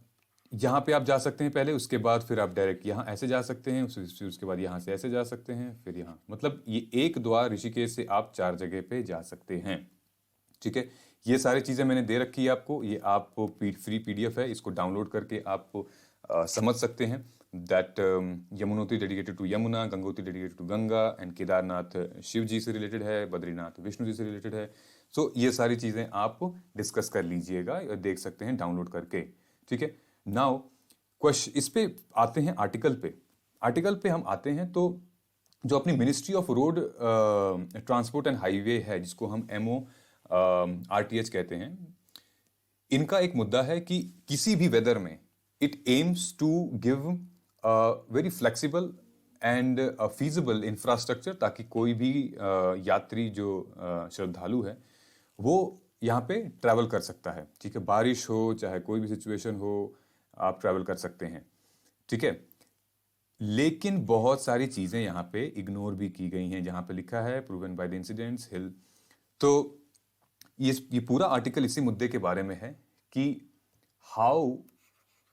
यहाँ पे आप जा सकते हैं पहले, उसके बाद फिर आप डायरेक्ट यहाँ ऐसे जा सकते हैं, फिर उसके बाद यहाँ से ऐसे जा सकते हैं, फिर यहाँ, मतलब ये एक द्वार ऋषिकेश से आप 4 जगह पे जा सकते हैं। ठीक है, ये सारी चीज़ें मैंने दे रखी है आपको। ये आपको फ्री पीडीएफ है, इसको डाउनलोड करके आप समझ सकते हैं that Yamunotri dedicated to Yamuna, Gangotri dedicated to Ganga, and Kedarnath Shiv ji से रिलेटेड है, बद्रीनाथ विष्णु जी से रिलेटेड है। सो ये सारी चीज़ें आप डिस्कस कर लीजिएगा, देख सकते हैं डाउनलोड करके। ठीक है, नाउ क्वेश्चन इस पे आते हैं, आर्टिकल पे। आर्टिकल पे हम आते हैं तो जो अपनी ministry of road transport and highway है, जिसको हम MORTH कहते हैं, इनका एक मुद्दा है कि किसी भी वेदर में it aims to give very flexible and feasible infrastructure, ताकि कोई भी यात्री जो श्रद्धालु है वो यहाँ पे ट्रैवल कर सकता है। ठीक है, बारिश हो चाहे कोई भी सिचुएशन हो, आप ट्रैवल कर सकते हैं। ठीक है, लेकिन बहुत सारी चीज़ें यहाँ पे इग्नोर भी की गई हैं, जहाँ पे लिखा है प्रूवन बाय द इंसिडेंट्स हिल। तो ये पूरा आर्टिकल इसी मुद्दे के बारे में है कि how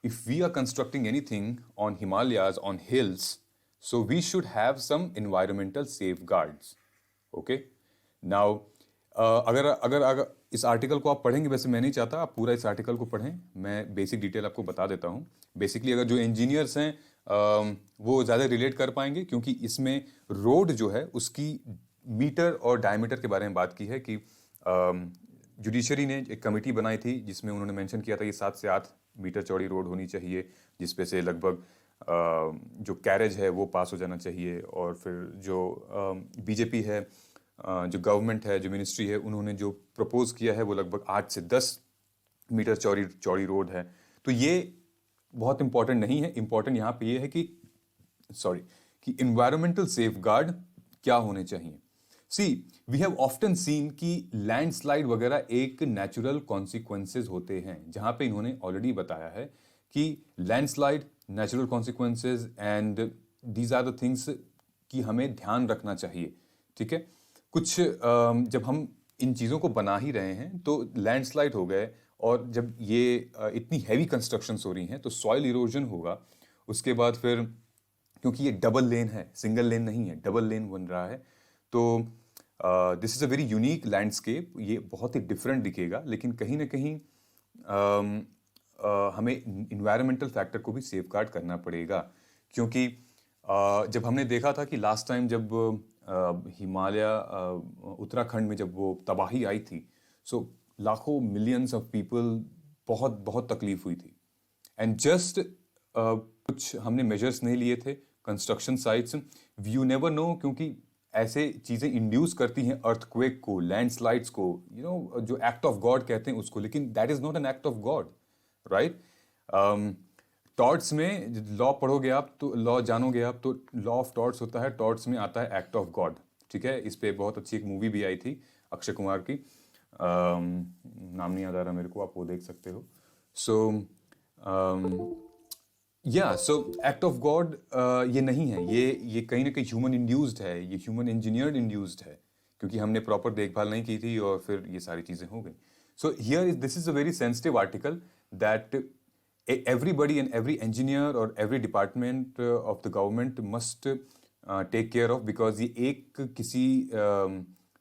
if we are constructing anything on Himalayas, on hills, so we should have some environmental safeguards. Okay, now अगर इस आर्टिकल को आप पढ़ेंगे, वैसे मैं नहीं चाहता आप पूरा इस आर्टिकल को पढ़ें, मैं बेसिक डिटेल आपको बता देता हूँ। बेसिकली अगर जो इंजीनियर्स हैं वो ज़्यादा रिलेट कर पाएंगे, क्योंकि इसमें रोड जो है उसकी मीटर और डायमीटर के बारे में बात की है कि जुडिशरी ने एक कमेटी बनाई थी जिसमें उन्होंने मेंशन किया था कि 7 से 8 मीटर चौड़ी रोड होनी चाहिए, जिसपे से लगभग जो कैरेज है वो पास हो जाना चाहिए। और फिर जो बीजेपी है, जो गवर्नमेंट है, जो मिनिस्ट्री है, उन्होंने जो प्रपोज किया है वो लगभग 8 से 10 मीटर चौड़ी चौड़ी रोड है। तो ये बहुत इंपॉर्टेंट नहीं है। इंपॉर्टेंट यहाँ पे ये है कि कि इन्वायरमेंटल सेफगार्ड क्या होने चाहिए। सी, वी हैव ऑफ्टन सीन कि लैंडस्लाइड वगैरह एक नेचुरल कॉन्सिक्वेंसेज होते हैं, जहां पे इन्होंने ऑलरेडी बताया है कि landslide natural consequences and these are the things कि हमें ध्यान रखना चाहिए। ठीक है, कुछ जब हम इन चीज़ों को बना ही रहे हैं तो लैंडस्लाइड हो गए, और जब ये इतनी हैवी कंस्ट्रक्शंस हो रही हैं तो सॉइल इरोजन होगा। उसके बाद फिर क्योंकि ये डबल लेन है, सिंगल लेन नहीं है, डबल लेन बन रहा है, तो this is a very unique landscape. ये बहुत ही डिफरेंट दिखेगा, लेकिन कहीं ना कहीं हमें इन्वायरमेंटल फैक्टर को भी सेफगार्ड करना पड़ेगा। क्योंकि जब हमने देखा था कि लास्ट टाइम जब हिमालय उत्तराखंड में जब वो तबाही आई थी, सो लाखों मिलियंस ऑफ पीपल, बहुत बहुत तकलीफ हुई थी। एंड जस्ट कुछ हमने मेजर्स नहीं लिए थे, construction sites, you never know, क्योंकि ऐसे चीज़ें इंड्यूस करती हैं अर्थक्वेक को, लैंडस्लाइड्स को, जो एक्ट ऑफ गॉड कहते हैं उसको, लेकिन that is not an act of God, right. Torts में लॉ पढ़ोगे आप तो, लॉ जानोगे आप तो, लॉ ऑफ टॉर्ट्स होता है, टॉर्ट्स में आता है एक्ट ऑफ गॉड। ठीक है, इस पे बहुत अच्छी एक मूवी भी आई थी अक्षय कुमार की, नाम नहीं याद आ रहा मेरे को, आप वो देख सकते हो। सो एक्ट ऑफ गॉड ये नहीं है, ये कहीं ना कहीं ह्यूमन इंड्यूस्ड है, ये ह्यूमन इंजीनियर्ड इंड्यूस्ड है, क्योंकि हमने प्रॉपर देखभाल नहीं की थी और फिर ये सारी चीज़ें हो गई। So here this is a very sensitive article that everybody and every engineer or every department of the government must take care of, because ये एक किसी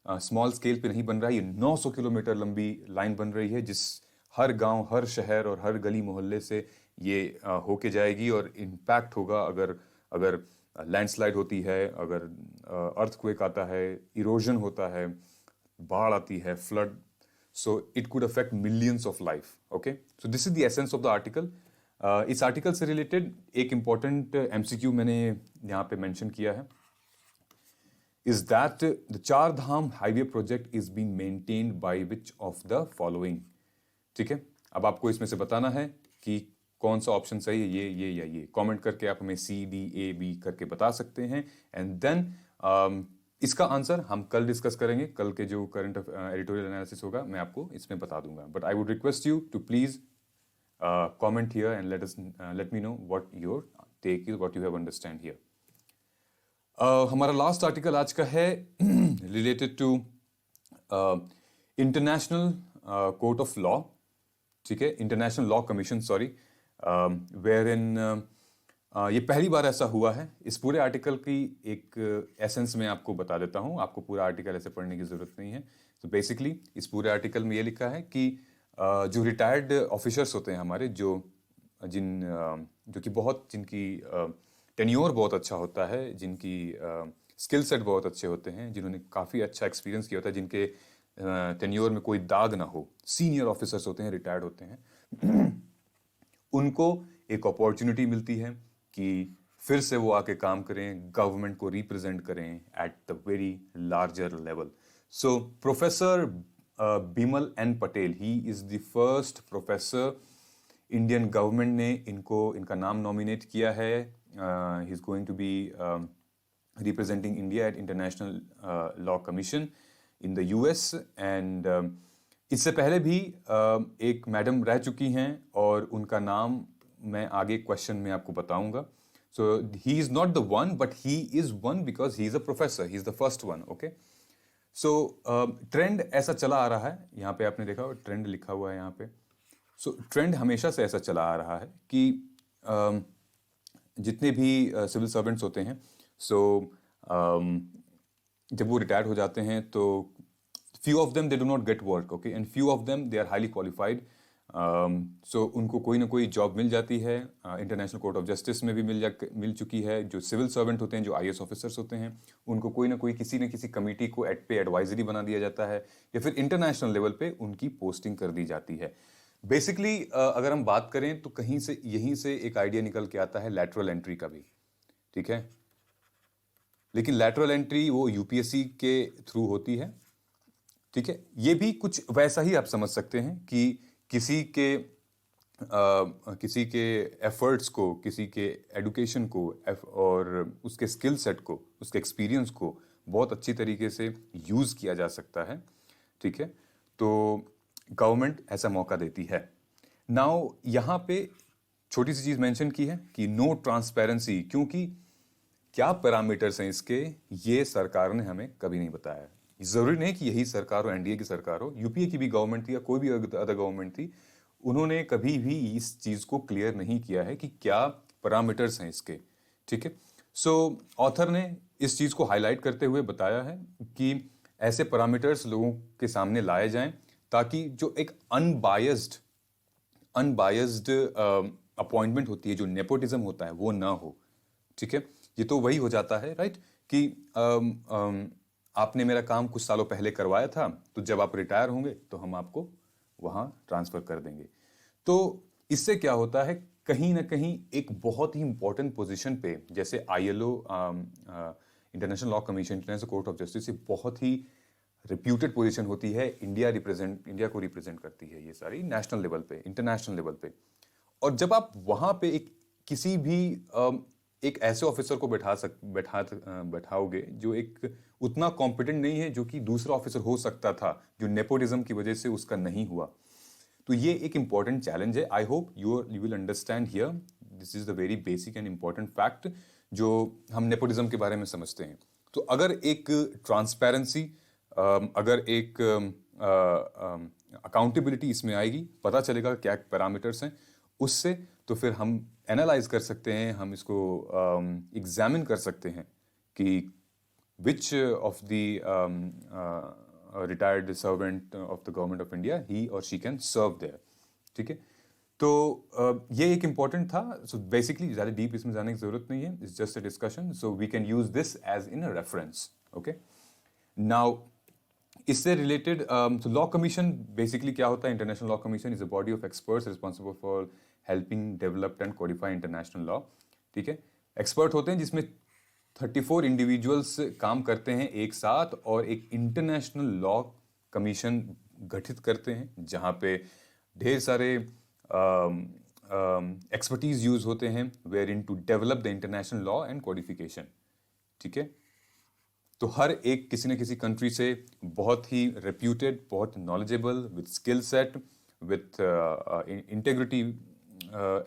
स्मॉल स्केल पे नहीं बन रहा है, ये 900 किलोमीटर लंबी लाइन बन रही है, जिस हर गांव, हर शहर और हर गली मोहल्ले से ये होके जाएगी, और इम्पैक्ट होगा अगर लैंडस्लाइड होती है, अगर अर्थक्वेक आता है, इरोजन होता है, बाढ़ आती है, flood, so it could affect millions of life. Okay, so this is the essence of the article. इस आर्टिकल से रिलेटेड एक इम्पॉर्टेंट MCQ मैंने यहाँ पे मेंशन किया है, is that the Char Dham highway project is being maintained by which of the following. ठीक है, अब आपको इसमें से बताना है कि कौन सा ऑप्शन सही है, ये या ये। कमेंट करके आप हमें C, D, A, B करके बता सकते हैं, एंड देन इसका आंसर हम कल डिस्कस करेंगे। कल के जो करंट एडिटोरियल एनालिसिस होगा मैं आपको इसमें बता दूंगा, but I would request you to please comment here and let me know what your take is, what you have understand here. हमारा लास्ट आर्टिकल आज का है related to international court of law. ठीक है, international law commission, sorry, wherein ये पहली बार ऐसा हुआ है। इस पूरे आर्टिकल की एक एसेंस में आपको बता देता हूँ, आपको पूरा आर्टिकल ऐसे पढ़ने की ज़रूरत नहीं है। तो बेसिकली इस पूरे आर्टिकल में ये लिखा है कि जो रिटायर्ड ऑफिसर्स होते हैं हमारे, जो कि बहुत, जिनकी टेन्योर बहुत अच्छा होता है, जिनकी स्किल सेट बहुत अच्छे होते हैं, जिन्होंने काफ़ी अच्छा एक्सपीरियंस किया होता है, जिनके टेन्योर में कोई दाग ना हो, सीनियर ऑफिसर्स होते हैं, रिटायर्ड होते हैं, उनको एक अपॉर्चुनिटी मिलती है कि फिर से वो आके काम करें, गवर्नमेंट को रिप्रेजेंट करें at the very larger level. So professor Bimal N Patel, he is the first professor, Indian government ने इनका नाम नॉमिनेट किया है। He is going to be representing India at international law commission in the US, and इससे पहले भी एक madam रह चुकी हैं, और उनका नाम मैं आगे क्वेश्चन में आपको बताऊंगा। So he is not the one, but he is one because he is a professor, he is the first one. Okay, so trend ऐसा चला आ रहा है, यहाँ पे आपने देखा ट्रेंड लिखा हुआ है यहाँ पे। सो ट्रेंड हमेशा से ऐसा चला आ रहा है कि जितने भी सिविल सर्वेंट्स होते हैं, सो जब वो रिटायर्ड हो जाते हैं तो few of them they do not get work, okay, and few of them they are highly qualified, so उनको कोई ना कोई जॉब मिल जाती है। इंटरनेशनल कोर्ट ऑफ जस्टिस में भी मिल चुकी है। जो सिविल सर्वेंट होते हैं, जो IAS ऑफिसर्स होते हैं, उनको कोई ना कोई किसी न किसी कमेटी को पे एडवाइजरी बना दिया जाता है, या फिर इंटरनेशनल लेवल पे उनकी पोस्टिंग कर दी जाती है। बेसिकली अगर हम बात करें तो कहीं से यहीं से एक आइडिया निकल के आता है लैटरल एंट्री का भी, ठीक है। लेकिन लैटरल एंट्री वो यूपीएससी के थ्रू होती है, ठीक है। ये भी कुछ वैसा ही आप समझ सकते हैं कि किसी के किसी के एफर्ट्स को, किसी के एडुकेशन को और उसके स्किल सेट को, उसके एक्सपीरियंस को बहुत अच्छी तरीके से यूज़ किया जा सकता है, ठीक है। तो गवर्नमेंट ऐसा मौका देती है। नाउ यहाँ पे छोटी सी चीज़ मेंशन की है कि नो ट्रांसपेरेंसी, क्योंकि क्या पैरामीटर्स हैं इसके, ये सरकार ने हमें कभी नहीं बताया। ज़रूरी नहीं कि यही सरकार हो, एनडीए की सरकार हो, यूपीए की भी गवर्नमेंट थी या कोई भी अदर गवर्नमेंट थी, उन्होंने कभी भी इस चीज़ को क्लियर नहीं किया है कि क्या पैरामीटर्स हैं इसके, ठीक है। सो ऑथर ने इस चीज़ को हाईलाइट करते हुए बताया है कि ऐसे पैरामीटर्स लोगों के सामने लाए जाएं ताकि जो एक अनबायस्ड अपॉइंटमेंट होती है, जो नेपोटिज्म होता है, वो ना हो, ठीक है। ये तो वही हो जाता है, राइट, कि आपने मेरा काम कुछ सालों पहले करवाया था, तो जब आप रिटायर होंगे तो हम आपको वहाँ ट्रांसफ़र कर देंगे। तो इससे क्या होता है, कहीं ना कहीं एक बहुत ही इंपॉर्टेंट पोजीशन पे, जैसे ILO, international law commission, international court of justice, ये बहुत ही रिप्यूटेड पोजीशन होती है। इंडिया को रिप्रेजेंट करती है ये सारी नेशनल लेवल पे, इंटरनेशनल लेवल पे। और जब आप वहाँ पे किसी भी एक ऐसे ऑफिसर को बैठाओगे जो एक उतना कॉम्पिटेंट नहीं है जो कि दूसरा ऑफिसर हो सकता था, जो नेपोटिज्म की वजह से उसका नहीं हुआ, तो ये एक इंपॉर्टेंट चैलेंज है। I hope you will understand here, this is the very basic and important fact जो हम नेपोटिज्म के बारे में समझते हैं। तो अगर एक ट्रांसपेरेंसी, अगर एक अकाउंटेबिलिटी इसमें आएगी, पता चलेगा क्या पैरामीटर्स हैं उससे, तो फिर हम एनालाइज कर सकते हैं, हम इसको एग्जामिन कर सकते हैं कि which of the retired servant of the government of India he और शी कैन सर्व देयर, ठीक है। तो ये एक इम्पॉर्टेंट था। सो बेसिकली ज़्यादा डीप इसमें जाने की जरूरत नहीं है, it's just a discussion, so we can use this as in a reference, okay. Now इससे रिलेटेड लॉ कमीशन बेसिकली क्या होता है? International law commission is a body of experts responsible for helping develop and codify international law, ठीक है। Expert होते हैं जिसमें 34 individuals काम करते हैं एक साथ और एक इंटरनेशनल लॉ कमीशन गठित करते हैं, जहां पे ढेर सारे एक्सपर्टीज यूज होते हैं where in to develop the international law and codification, ठीक है। तो हर एक किसी न किसी कंट्री से बहुत ही रेप्यूटेड, बहुत knowledgeable, with skill set, with integrity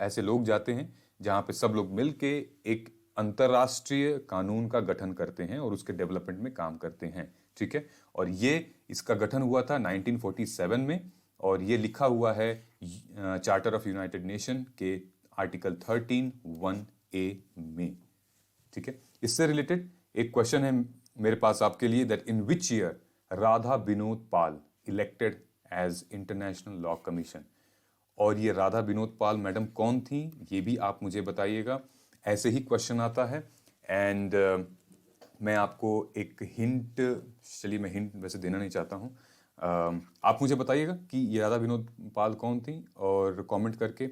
ऐसे लोग जाते हैं, जहाँ पे सब लोग मिल के एक अंतर्राष्ट्रीय कानून का गठन करते हैं और उसके डेवलपमेंट में काम करते हैं, ठीक है। और ये इसका गठन हुआ था 1947 में, और ये लिखा हुआ है चार्टर ऑफ यूनाइटेड नेशन के आर्टिकल 13(1)(a) में, ठीक है। इससे रिलेटेड एक क्वेश्चन है मेरे पास आपके लिए, that in which year Radha Vinod Pal elected as international law commission. और ये राधा विनोद पाल मैडम कौन थी, ये भी आप मुझे बताइएगा। ऐसे ही क्वेश्चन आता है, एंड मैं आपको एक हिंट, चलिए मैं हिंट वैसे देना नहीं चाहता हूँ, आप मुझे बताइएगा कि ये राधा विनोद पाल कौन थी, और कमेंट करके,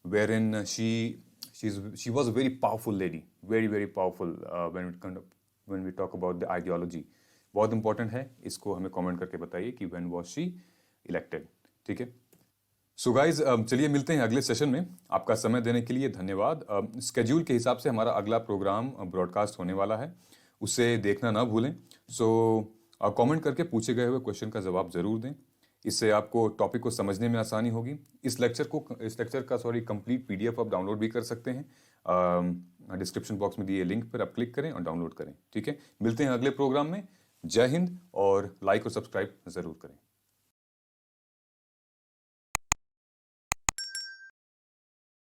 where in she was a very powerful lady, very very powerful when we talk about the ideology. बहुत इंपॉर्टेंट है, इसको हमें कमेंट करके बताइए कि व्हेन वॉज शी इलेक्टेड, ठीक है। सो गाइज, चलिए मिलते हैं अगले सेशन में। आपका समय देने के लिए धन्यवाद। स्केड्यूल के हिसाब से हमारा अगला प्रोग्राम ब्रॉडकास्ट होने वाला है, उसे देखना ना भूलें। सो कमेंट करके पूछे गए हुए क्वेश्चन का जवाब ज़रूर दें, इससे आपको टॉपिक को समझने में आसानी होगी। इस लेक्चर का कंप्लीट PDF आप डाउनलोड भी कर सकते हैं। डिस्क्रिप्शन बॉक्स में दिए लिंक पर आप क्लिक करें और डाउनलोड करें, ठीक है। मिलते हैं अगले प्रोग्राम में। जय हिंद, और लाइक और सब्सक्राइब ज़रूर करें।